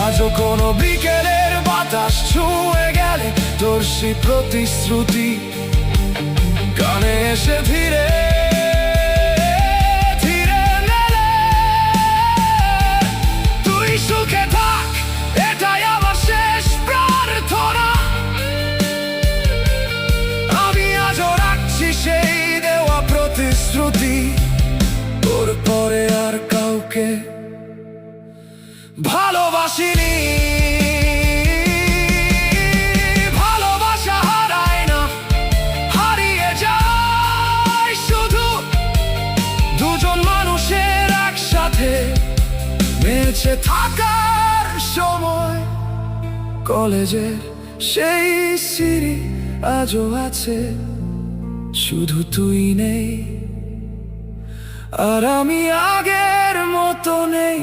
আজও কোনো বিকেলের বাতাস ছুঁয়ে গেলে তোর সেই প্রতিশ্রুতি কানে এসে ধীরে ধীরে মেলে। তুই সুখে থাক, এটাই আমার শেষ প্রার্থনা। আমি আজও রাখছি সেই দেওয়া প্রতিশ্রুতি, তোর পরে আর কাউকে ভালোবাসিনি। ভালোবাসা হারায় না, হারিয়ে যায় শুধু দুজন মানুষের একসাথে বেঁচে থাকার সময়। কলেজের সেই সিঁড়ি আজও আছে, শুধু তুই নেই আর আমি আগের মতো নেই।